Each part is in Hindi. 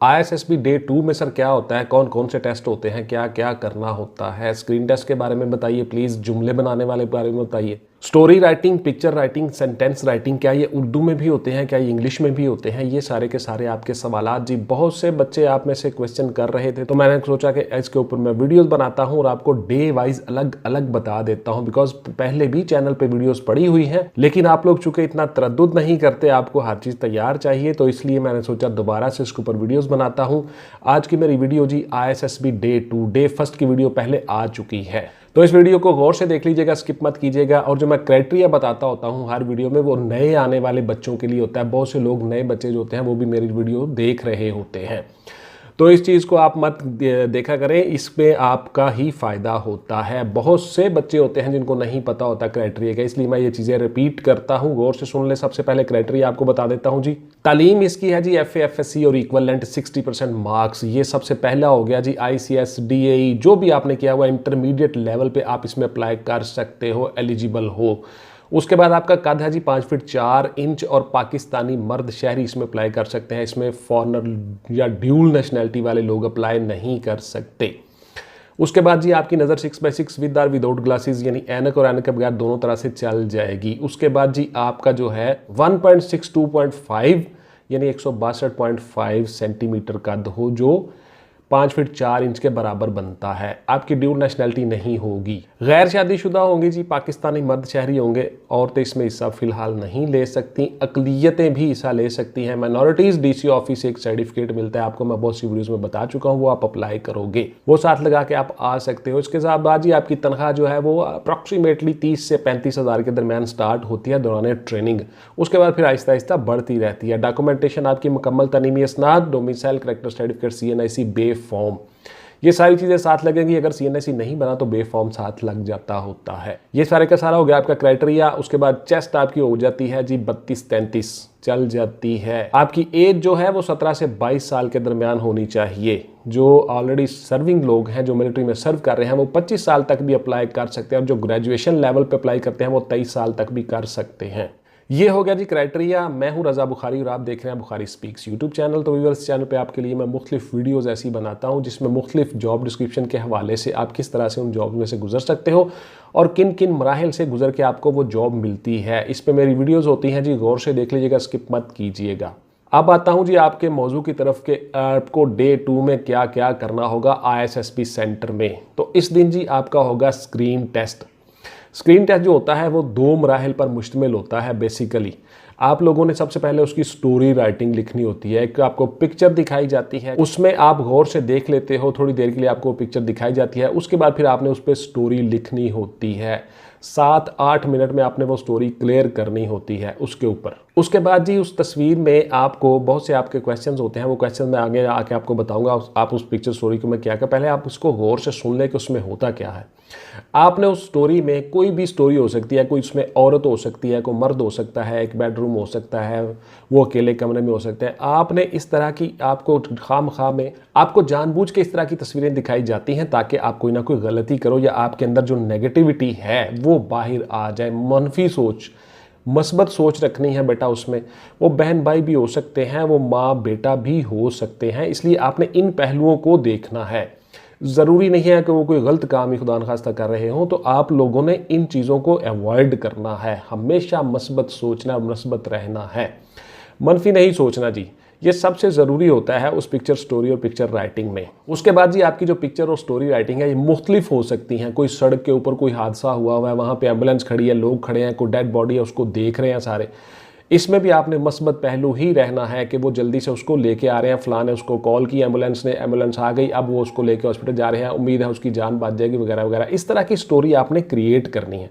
ISSB डे 2 में सर क्या होता है, कौन कौन से टेस्ट होते हैं, क्या क्या करना होता है, स्क्रीन टेस्ट के बारे में बताइए प्लीज़, जुमले बनाने वाले बारे में बताइए, story writing, picture writing, sentence writing, क्या ये उर्दू में भी होते हैं, क्या ये इंग्लिश में भी होते हैं, ये सारे के सारे आपके सवालात जी। बहुत से बच्चे आप में से क्वेश्चन कर रहे थे, तो मैंने सोचा कि इसके ऊपर मैं वीडियोस बनाता हूँ और आपको डे वाइज अलग अलग बता देता हूँ, बिकॉज पहले भी चैनल पे वीडियोस पड़ी हुई हैं, लेकिन आप लोग चूंकि इतना तरद्दुद नहीं करते, आपको हर चीज़ तैयार चाहिए, तो इसलिए मैंने सोचा दोबारा से इसके ऊपर वीडियोस बनाता हूँ। आज की मेरी वीडियो जी ISSB डे 2 डे फर्स्ट की वीडियो पहले आ चुकी है, तो इस वीडियो को गौर से देख लीजिएगा, स्किप मत कीजिएगा। और जो मैं क्राइटेरिया बताता होता हूँ हर वीडियो में, वो नए आने वाले बच्चों के लिए होता है। बहुत से लोग नए बच्चे जो होते हैं वो भी मेरी वीडियो देख रहे होते हैं, तो इस चीज़ को आप मत देखा करें, इसमें आपका ही फ़ायदा होता है। बहुत से बच्चे होते हैं जिनको नहीं पता होता क्राइटेरिया का, इसलिए मैं ये चीज़ें रिपीट करता हूँ, गौर से सुन ले। सबसे पहले क्राइटेरिया आपको बता देता हूँ जी। तालीम इसकी है जी FA FSC और इक्वलेंट 60% मार्क्स, ये सबसे पहला हो गया जी। ICS DAE जो भी आपने किया हुआ इंटरमीडिएट लेवल पे आप इसमें अप्लाई कर सकते हो, एलिजिबल हो। उसके बाद आपका कद है जी 5 फीट 4 इंच और पाकिस्तानी मर्द शहरी इसमें अप्लाई कर सकते हैं। इसमें फॉरनर या ड्यूल नेशनैलिटी वाले लोग अप्लाई नहीं कर सकते। उसके बाद जी आपकी नज़र 6x6 विद और विदाउट ग्लासेस, यानी ऐनक और ऐनक के बगैर दोनों तरह से चल जाएगी। उसके बाद जी आपका जो है 1.62.5 यानी 162.5 सेंटीमीटर कद हो, जो 5 फीट 4 इंच के बराबर बनता है। आपकी ड्यूल नेशनैलिटी नहीं होगी। गैर शादीशुदा होंगे जी, पाकिस्तानी मर्द शहरी होंगे, औरतें इसमें हिस्सा फिलहाल नहीं ले सकती, अकलियतें भी हिस्सा ले सकती हैं। माइनॉरिटीज़ DC ऑफिस से एक सर्टिफिकेट मिलता है आपको, मैं बहुत सी वीडियोस में बता चुका हूँ, वो आप अप्लाई करोगे, वो साथ लगा के आप आ सकते हो। इसके साथ बाद जी आपकी तनख्वाह जो है वो अप्रॉक्सीमेटली 30 से 35 हज़ार के दरमियान स्टार्ट होती है दौरान ट्रेनिंग। उसके बाद फिर आहिस्ता आहिस्ता बढ़ती रहती है। डॉक्यूमेंटेशन आपकी मुकम्मल तनीमी इसनाद, domicile character certificate, CNIC B form, ये सारी चीजें साथ लगेंगी। अगर CNIC नहीं बना तो बे फॉर्म साथ लग जाता होता है। ये सारे का सारा हो गया आपका क्राइटेरिया। उसके बाद चेस्ट आपकी हो जाती है जी 32-33 चल जाती है। आपकी एज जो है वो 17 से 22 साल के दरमियान होनी चाहिए। जो ऑलरेडी सर्विंग लोग हैं, जो मिलिट्री में सर्व कर रहे हैं, वो 25 साल तक भी अप्लाई कर सकते हैं, और जो ग्रेजुएशन लेवल पे अप्लाई करते हैं वो 23 साल तक भी कर सकते हैं। ये हो गया जी क्राइटेरिया। मैं हूं रजा बुखारी और आप देख रहे हैं बुखारी स्पीक्स यूट्यूब चैनल। तो व्यूअर्स, चैनल पे आपके लिए मैं मुख्तलिफ वीडियोस ऐसी बनाता हूं जिसमें मुख्तलिफ जॉब डिस्क्रिप्शन के हवाले से आप किस तरह से उन जॉब में से गुजर सकते हो और किन किन मराहिल से गुजर के आपको वो जॉब मिलती है। इस पर मेरी वीडियोज़ होती हैं जी, गौर से देख लीजिएगा, स्किप मत कीजिएगा। अब आता हूँ जी आपके मौजू की तरफ के आपको डे 2 में क्या क्या करना होगा ISSB सेंटर में। तो इस दिन जी आपका होगा स्क्रीन टेस्ट। स्क्रीन टेस्ट जो होता है वो 2 मराहिल पर मुश्तमिल होता है। बेसिकली आप लोगों ने सबसे पहले उसकी स्टोरी राइटिंग लिखनी होती है। एक आपको पिक्चर दिखाई जाती है, उसमें आप गौर से देख लेते हो, थोड़ी देर के लिए आपको पिक्चर दिखाई जाती है। उसके बाद फिर आपने उस पर स्टोरी लिखनी होती है। 7-8 मिनट में आपने वो स्टोरी क्लियर करनी होती है उसके ऊपर। उसके बाद जी उस तस्वीर में आपको बहुत से आपके क्वेश्चंस होते हैं, वो क्वेश्चन मैं आगे आके आपको बताऊंगा। आप उस पिक्चर स्टोरी को मैं क्या कर, पहले आप उसको गौर से सुन ले कि उसमें होता क्या है। आपने उस स्टोरी में, कोई भी स्टोरी हो सकती है, कोई उसमें औरत हो सकती है, कोई मर्द हो सकता है, एक बेडरूम हो सकता है, वो अकेले कमरे में हो सकता है। आपने इस तरह की, आपको खामखा में आपको जानबूझ के इस तरह की तस्वीरें दिखाई जाती हैं ताकि आप कोई ना कोई गलती करो या आपके अंदर जो नेगेटिविटी है वो बाहर आ जाए। मनफी सोच, मस्बत सोच रखनी है बेटा उसमें। वो बहन भाई भी हो सकते हैं, वो माँ बेटा भी हो सकते हैं, इसलिए आपने इन पहलुओं को देखना है। ज़रूरी नहीं है कि वो कोई गलत काम ही खुदा न खास्ता कर रहे हों, तो आप लोगों ने इन चीज़ों को अवॉइड करना है। हमेशा मस्बत सोचना, मस्बत रहना है, मनफी नहीं सोचना जी। ये सबसे ज़रूरी होता है उस पिक्चर स्टोरी और पिक्चर राइटिंग में। उसके बाद जी आपकी जो पिक्चर और स्टोरी राइटिंग है ये मुख्तलिफ हो सकती हैं। कोई सड़क के ऊपर कोई हादसा हुआ है, वहाँ पे एम्बुलेंस खड़ी है, लोग खड़े हैं, कोई डेड बॉडी है, उसको देख रहे हैं सारे। इसमें भी आपने मस्बत पहलू ही रहना है कि वो जल्दी से उसको लेके आ रहे हैं, फलां ने उसको कॉल की, एम्बुलेंस ने, एम्बुलेंस आ गई, अब वो उसको लेके हॉस्पिटल जा रहे हैं, उम्मीद है उसकी जान बच जाएगी वगैरह वगैरह। इस तरह की स्टोरी आपने क्रिएट करनी है।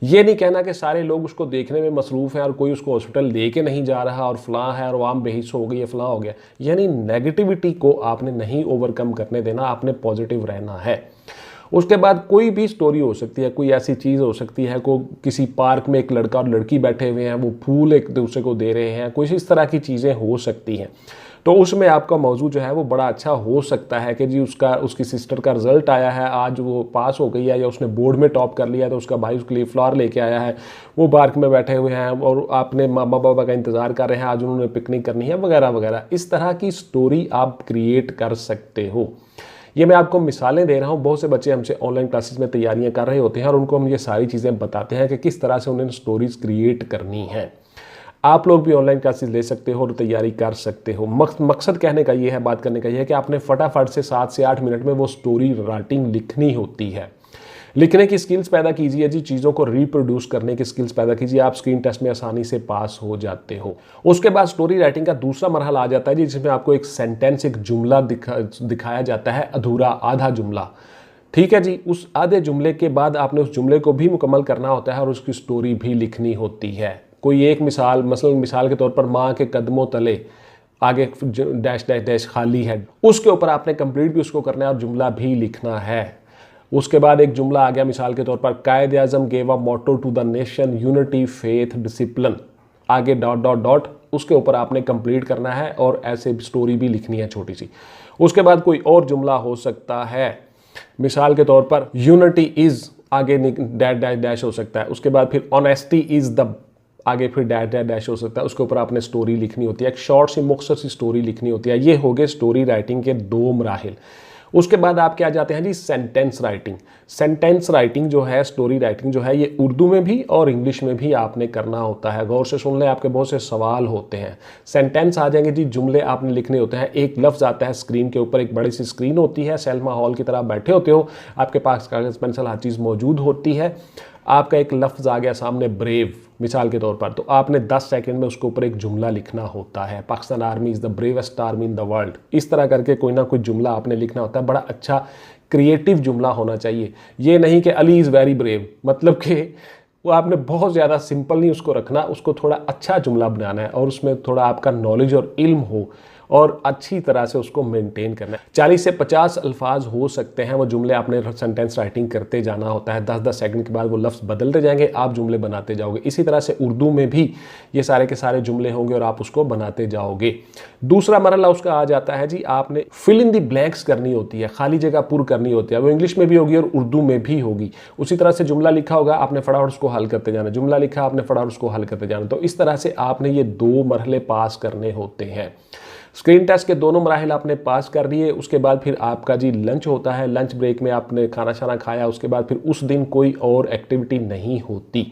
ये नहीं कहना कि सारे लोग उसको देखने में मसरूफ़ हैं और कोई उसको हॉस्पिटल लेके नहीं जा रहा और फलां है और आम बेहिस हो गई है, फलां हो गया। यानी नेगेटिविटी को आपने नहीं ओवरकम करने देना, आपने पॉजिटिव रहना है। उसके बाद कोई भी स्टोरी हो सकती है, कोई ऐसी चीज़ हो सकती है, को किसी पार्क में एक लड़का और लड़की बैठे हुए हैं, वो फूल एक दूसरे को दे रहे हैं, कुछ इस तरह की चीज़ें हो सकती हैं। तो उसमें आपका मौजू जो है वो बड़ा अच्छा हो सकता है कि जी उसकी सिस्टर का रिजल्ट आया है, आज वो पास हो गई है या उसने बोर्ड में टॉप कर लिया, तो उसका भाई उसके लिए फ्लावर लेके आया है, वो पार्क में बैठे हुए हैं और आपने मामा बाबा का इंतज़ार कर रहे हैं, आज उन्होंने पिकनिक करनी है वगैरह वगैरह। इस तरह की स्टोरी आप क्रिएट कर सकते हो। ये मैं आपको मिसालें दे रहा हूँ। बहुत से बच्चे हमसे ऑनलाइन क्लासेस में तैयारियां कर रहे होते हैं और उनको हम ये सारी चीज़ें बताते हैं कि किस तरह से उन्हें स्टोरीज क्रिएट करनी है। आप लोग भी ऑनलाइन क्लासेस ले सकते हो और तैयारी कर सकते हो। मकसद कहने का ये है, बात करने का ये है कि आपने फटाफट से 7 से 8 मिनट में वो स्टोरी राइटिंग लिखनी होती है। लिखने की स्किल्स पैदा कीजिए जी, चीज़ों को रिप्रोड्यूस करने की स्किल्स पैदा कीजिए, आप स्क्रीन टेस्ट में आसानी से पास हो जाते हो। उसके बाद स्टोरी राइटिंग का दूसरा मरहला आ जाता है जी, जिसमें आपको एक सेंटेंस, एक जुमला दिखाया जाता है, अधूरा, आधा जुमला। ठीक है जी, उस आधे जुमले के बाद आपने उस जुमले को भी मुकम्मल करना होता है और उसकी स्टोरी भी लिखनी होती है। कोई एक मिसाल, मसलन मिसाल के तौर पर, माँ के कदमों तले, आगे डैश डैश डैश खाली है, उसके ऊपर आपने कंप्लीट भी उसको करना है और जुमला भी लिखना है। उसके बाद एक जुमला आ गया मिसाल के तौर पर, Quaid Azam gave a motto to the nation, unity, faith, discipline, आगे डॉट डॉट डॉट, उसके ऊपर आपने कंप्लीट करना है और ऐसे स्टोरी भी लिखनी है छोटी सी। उसके बाद कोई और जुमला हो सकता है, मिसाल के तौर पर यूनिटी इज, आगे डैश डैश डैश हो सकता है। उसके बाद फिर ऑनेस्टी इज द, आगे फिर डैश डैश डैश हो सकता है। उसके ऊपर आपने स्टोरी लिखनी होती है, एक शॉर्ट सी मुख्तसर सी स्टोरी लिखनी होती है। ये हो गए स्टोरी राइटिंग के 2 मराहिल। उसके बाद आप क्या जाते हैं जी, सेंटेंस राइटिंग। सेंटेंस राइटिंग जो है, स्टोरी राइटिंग जो है, ये उर्दू में भी और इंग्लिश में भी आपने करना होता है। गौर से सुन लें, आपके बहुत से सवाल होते हैं। सेंटेंस आ जाएंगे जी, जुमले आपने लिखने होते हैं। एक लफ्ज़ आता है स्क्रीन के ऊपर, एक बड़ी सी स्क्रीन होती है, सिनेमा हॉल की तरह बैठे होते हो, आपके पास कागज़ पेंसिल हर चीज़ मौजूद होती है। आपका एक लफ्ज़ आ गया सामने, ब्रेव, मिसाल के तौर पर, तो आपने 10 सेकंड में उसके ऊपर एक जुमला लिखना होता है। Pakistan army is the bravest army in the world, इस तरह करके कोई ना कोई जुमला आपने लिखना होता है। बड़ा अच्छा क्रिएटिव जुमला होना चाहिए। ये नहीं कि अली इज़ वेरी ब्रेव, मतलब कि वो आपने बहुत ज़्यादा सिंपल नहीं उसको रखना, उसको थोड़ा अच्छा जुमला बनाना है और उसमें थोड़ा आपका नॉलेज और इल्म हो और अच्छी तरह से उसको मेंटेन करना है। 40 से 50 अल्फाज हो सकते हैं वो जुमले, आपने सेंटेंस राइटिंग करते जाना होता है। 10-10 सेकंड के बाद वो लफ्ज़ बदलते जाएंगे, आप जुमले बनाते जाओगे। इसी तरह से उर्दू में भी ये सारे के सारे जुमले होंगे और आप उसको बनाते जाओगे। दूसरा मरहला उसका आ जाता है जी, आपने फिल इन दी ब्लैंक्स करनी होती है, खाली जगह पुर करनी होती है। वो इंग्लिश में भी होगी और उर्दू में भी होगी। उसी तरह से जुमला लिखा होगा, आपने फटाफट उसको हल करते जाना, जुमला लिखा, आपने फटाफट उसको हल करते जाना। तो इस तरह से आपने ये 2 मरहले पास करने होते हैं। स्क्रीन टेस्ट के दोनों मराहिल आपने पास कर दिए। उसके बाद फिर आपका जी लंच होता है। लंच ब्रेक में आपने खाना शाना खाया, उसके बाद फिर उस दिन कोई और एक्टिविटी नहीं होती।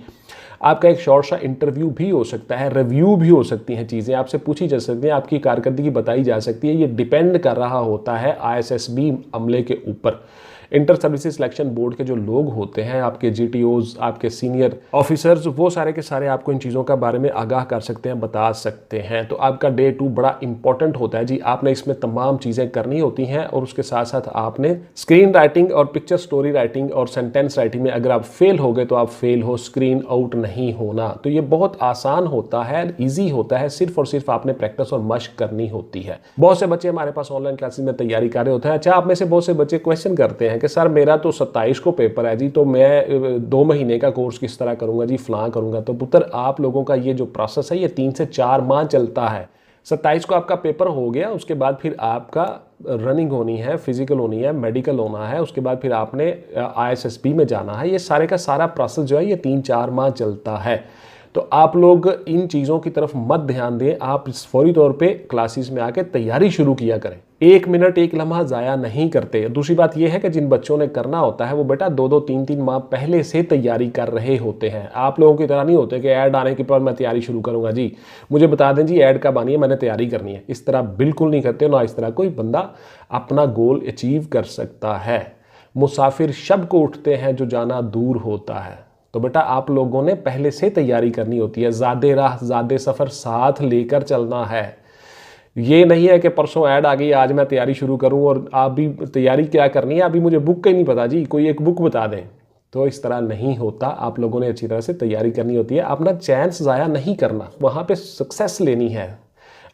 आपका एक शॉर्ट सा इंटरव्यू भी हो सकता है, रिव्यू भी हो सकती हैं, चीज़ें आपसे पूछी जा सकती हैं, आपकी कारकर्दगी बताई जा सकती है। ये डिपेंड कर रहा होता है ISSB अमले के ऊपर। इंटर सर्विसेज सिलेक्शन बोर्ड के जो लोग होते हैं, आपके GTOs, आपके सीनियर ऑफिसर्स, वो सारे के सारे आपको इन चीज़ों का बारे में आगाह कर सकते हैं, बता सकते हैं। तो आपका डे 2 बड़ा इंपॉर्टेंट होता है जी। आपने इसमें तमाम चीज़ें करनी होती हैं और उसके साथ साथ आपने स्क्रीन राइटिंग और पिक्चर स्टोरी राइटिंग और सेंटेंस राइटिंग में अगर आप फेल हो गए तो आप फेल हो, स्क्रीन आउट नहीं होना। तो ये बहुत आसान होता है, ईजी होता है, सिर्फ और सिर्फ आपने प्रैक्टिस और मशक करनी होती है। बहुत से बच्चे हमारे पास ऑनलाइन क्लासेस में तैयारी कर रहे होते हैं। अच्छा, आप में से बहुत से बच्चे क्वेश्चन करते हैं कि सर मेरा तो 27 को पेपर है जी, तो मैं 2 महीने का कोर्स किस तरह करूंगा जी, फलां करूंगा। तो पुत्र, आप लोगों का ये जो प्रोसेस है ये 3 से 4 माह चलता है। 27 को आपका पेपर हो गया, उसके बाद फिर आपका रनिंग होनी है, फिजिकल होनी है, मेडिकल होना है, उसके बाद फिर आपने ISSB में जाना है। ये सारे का सारा प्रोसेस जो है ये 3-4 माह चलता है। तो आप लोग इन चीज़ों की तरफ मत ध्यान दें, आप फौरी तौर पे क्लासेस में आके तैयारी शुरू किया करें। 1 मिनट 1 लम्हा ज़ाया नहीं करते। दूसरी बात यह है कि जिन बच्चों ने करना होता है वो बेटा 2-2, 3-3 माह पहले से तैयारी कर रहे होते हैं। आप लोगों की तरह नहीं होते कि ऐड आने के बाद मैं तैयारी शुरू करूंगा जी, मुझे बता दें जी ऐड कब आनी है, मैंने तैयारी करनी है। इस तरह बिल्कुल नहीं करते, ना इस तरह कोई बंदा अपना गोल अचीव कर सकता है। मुसाफिर शब को उठते हैं जो जाना दूर होता है। तो बेटा आप लोगों ने पहले से तैयारी करनी होती है। ज़्यादा राह ज़्यादा सफ़र साथ लेकर चलना है। ये नहीं है कि परसों ऐड आ गई, आज मैं तैयारी शुरू करूं और आप भी तैयारी क्या करनी है, अभी मुझे बुक का ही नहीं पता जी, कोई एक बुक बता दें। तो इस तरह नहीं होता। आप लोगों ने अच्छी तरह से तैयारी करनी होती है। अपना चांस ज़ाया नहीं करना, वहाँ पे सक्सेस लेनी है।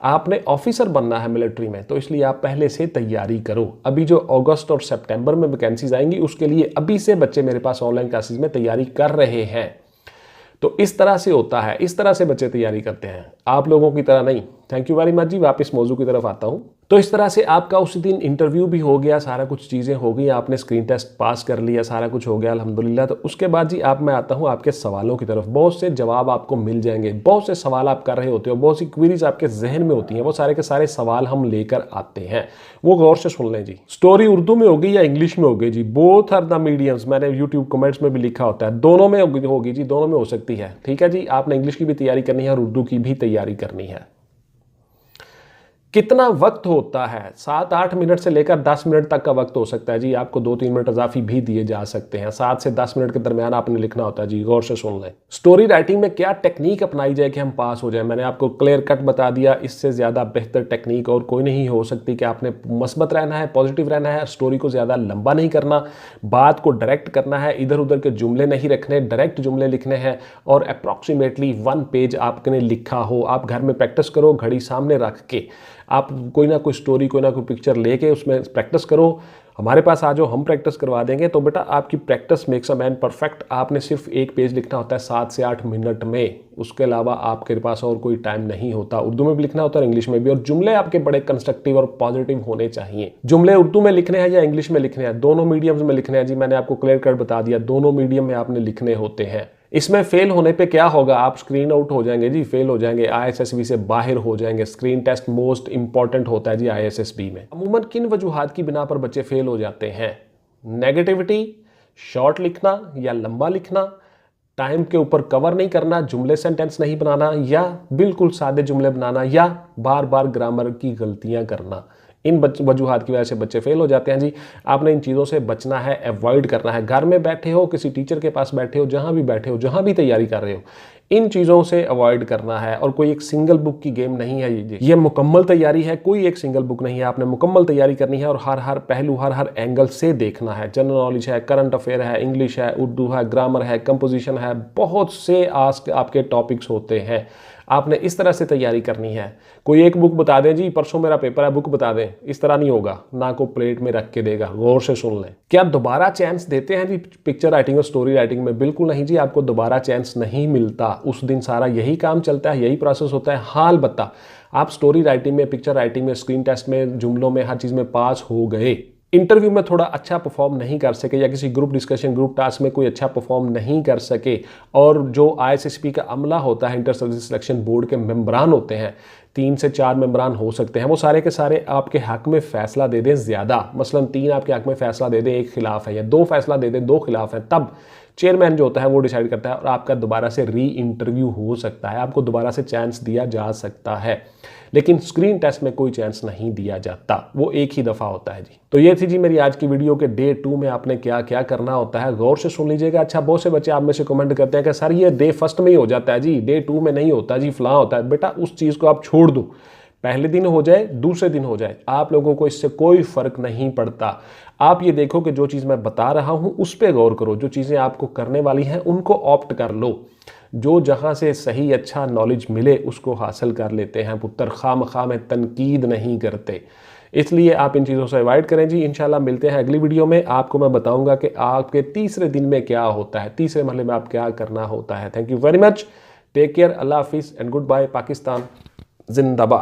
आपने ऑफिसर बनना है मिलिट्री में, तो इसलिए आप पहले से तैयारी करो। अभी जो अगस्त और सितंबर में वैकेंसीज आएंगी उसके लिए अभी से बच्चे मेरे पास ऑनलाइन क्लासेस में तैयारी कर रहे हैं। तो इस तरह से होता है, इस तरह से बच्चे तैयारी करते हैं। आप लोगों की तरह नहीं थैंक यू वेरी मच जी। वापस मौजू की तरफ आता हूँ। तो इस तरह से आपका उस दिन इंटरव्यू भी हो गया, सारा कुछ चीज़ें हो गई, आपने स्क्रीन टेस्ट पास कर लिया, सारा कुछ हो गया अल्हम्दुलिल्लाह। तो उसके बाद जी मैं आता हूँ आपके सवालों की तरफ। बहुत से जवाब आपको मिल जाएंगे, बहुत से सवाल आप कर रहे होते हो, बहुत सी क्वेरीज आपके जहन में होती हैं, वो सारे के सारे सवाल हम लेकर आते हैं। वो गौर से सुन लें जी। स्टोरी उर्दू में होगी या इंग्लिश में होगी जी? Both are the mediums. मैंने यूट्यूब कमेंट्स में भी लिखा होता है, दोनों में होगी जी, दोनों में हो सकती है। ठीक है जी, आपने इंग्लिश की भी तैयारी करनी है और उर्दू की भी तैयारी करनी है। कितना वक्त होता है? 7-8 मिनट से लेकर 10 मिनट तक का वक्त हो सकता है जी। आपको 2-3 मिनट इजाफी भी दिए जा सकते हैं। 7 से 10 मिनट के दरमियान आपने लिखना होता है जी। गौर से सुन लें। स्टोरी राइटिंग में क्या टेक्निक अपनाई जाए कि हम पास हो जाए? मैंने आपको क्लियर कट बता दिया, इससे ज़्यादा बेहतर टेक्निक और कोई नहीं हो सकती कि आपने मस्बत रहना है, पॉजिटिव रहना है, स्टोरी को ज़्यादा लंबा नहीं करना, बात को डायरेक्ट करना है, इधर उधर के जुमले नहीं रखने, डायरेक्ट जुमले लिखने हैं और अप्रॉक्सीमेटली 1 पेज आपने लिखा हो। आप घर में प्रैक्टिस करो, घड़ी सामने रख के आप कोई ना कोई स्टोरी, कोई ना कोई पिक्चर लेके उसमें प्रैक्टिस करो। हमारे पास आ जाओ, हम प्रैक्टिस करवा देंगे। तो बेटा आपकी practice makes a man perfect. आपने सिर्फ 1 पेज लिखना होता है 7 से 8 मिनट में, उसके अलावा आपके पास और कोई टाइम नहीं होता। उर्दू में भी लिखना होता है, इंग्लिश में भी। और जुमले आपके बड़े कंस्ट्रक्टिव और पॉजिटिव होने चाहिए। जुमले उर्दू में लिखने हैं या इंग्लिश में लिखने हैं? दोनों मीडियम्स में लिखने हैं जी। मैंने आपको क्लियर कट बता दिया, दोनों मीडियम में आपने लिखने होते हैं। इसमें फेल होने पे क्या होगा? आप स्क्रीन आउट हो जाएंगे जी, फेल हो जाएंगे, आईएसएसबी से बाहर हो जाएंगे। स्क्रीन टेस्ट मोस्ट इंपॉर्टेंट होता है जी आईएसएसबी में। अमूमन किन वजूहात की बिना पर बच्चे फेल हो जाते हैं? नेगेटिविटी, शॉर्ट लिखना या लंबा लिखना, टाइम के ऊपर कवर नहीं करना, जुमले सेंटेंस नहीं बनाना या बिल्कुल सादे जुमले बनाना, या बार बार ग्रामर की गलतियां करना। इन वजूहात की वजह से बच्चे फेल हो जाते हैं जी। आपने इन चीज़ों से बचना है, अवॉइड करना है। घर में बैठे हो, किसी टीचर के पास बैठे हो, जहां भी बैठे हो, जहां भी तैयारी कर रहे हो, इन चीज़ों से अवॉइड करना है। और कोई एक सिंगल बुक की गेम नहीं है ये मुकम्मल तैयारी है। कोई एक सिंगल बुक नहीं है, आपने मुकम्मल तैयारी करनी है और हर पहलू, हर एंगल से देखना है। जनरल नॉलेज है, करंट अफेयर है, इंग्लिश है, उर्दू है, ग्रामर है, कंपोजिशन है, बहुत से आस्क आपके टॉपिक्स होते हैं। आपने इस तरह से तैयारी करनी है। कोई एक बुक बता दें जी, परसों मेरा पेपर है, बुक बता दें, इस तरह नहीं होगा। ना को प्लेट में रख के देगा। गौर से सुन लें। क्या दोबारा चांस देते हैं जी पिक्चर राइटिंग और स्टोरी राइटिंग में? बिल्कुल नहीं जी, आपको दोबारा चांस नहीं मिलता। उस दिन सारा यही काम चलता है, यही प्रोसेस होता है। हाल बता, आप स्टोरी राइटिंग में, पिक्चर राइटिंग में, स्क्रीन टेस्ट में, जुमलों में, हर चीज़ में पास हो गए, इंटरव्यू में थोड़ा अच्छा परफॉर्म नहीं कर सके या किसी ग्रुप डिस्कशन, ग्रुप टास्क में कोई अच्छा परफॉर्म नहीं कर सके, और जो आईएसएसबी का अमला होता है, इंटर सर्विस सिलेक्शन बोर्ड के मेंबरान होते हैं, 3 से 4 मेंबरान हो सकते हैं, वो सारे के सारे आपके हक में फैसला दे दें ज़्यादा, मसलन 3 आपके हक में फैसला दे दें, 1 खिलाफ है, या 2 फैसला दे दें, 2 खिलाफ है, तब चेयरमैन जो होता है वो डिसाइड करता है और आपका दोबारा से री इंटरव्यू हो सकता है, आपको दोबारा से चांस दिया जा सकता है। लेकिन स्क्रीन टेस्ट में कोई चांस नहीं दिया जाता, वो एक ही दफ़ा होता है जी। तो ये थी जी मेरी आज की वीडियो के डे 2 में आपने क्या क्या करना होता है। गौर से सुन लीजिएगा। अच्छा, बहुत से बच्चे आप में से कमेंट करते हैं कि सर ये डे 1 में ही हो जाता है जी, डे 2 में नहीं होता जी, फलां होता है। बेटा उस चीज़ को आप छोड़ दो, पहले दिन हो जाए, दूसरे दिन हो जाए, आप लोगों को इससे कोई फर्क नहीं पड़ता। आप ये देखो कि जो चीज़ मैं बता रहा हूं उस पर गौर करो, जो चीज़ें आपको करने वाली हैं उनको ऑप्ट कर लो। जो जहां से सही अच्छा नॉलेज मिले उसको हासिल कर लेते हैं पुत्र, खामखा में तनकीद नहीं करते। इसलिए आप इन चीज़ों से अवॉइड करें जी। इंशाल्लाह मिलते हैं अगली वीडियो में। आपको मैं बताऊंगा कि आपके तीसरे दिन में क्या होता है, तीसरे मरहले में आप क्या करना होता है। Thank you very much, take care, अल्लाह हाफिज़ एंड गुड बाय। पाकिस्तान जिंदाबाद।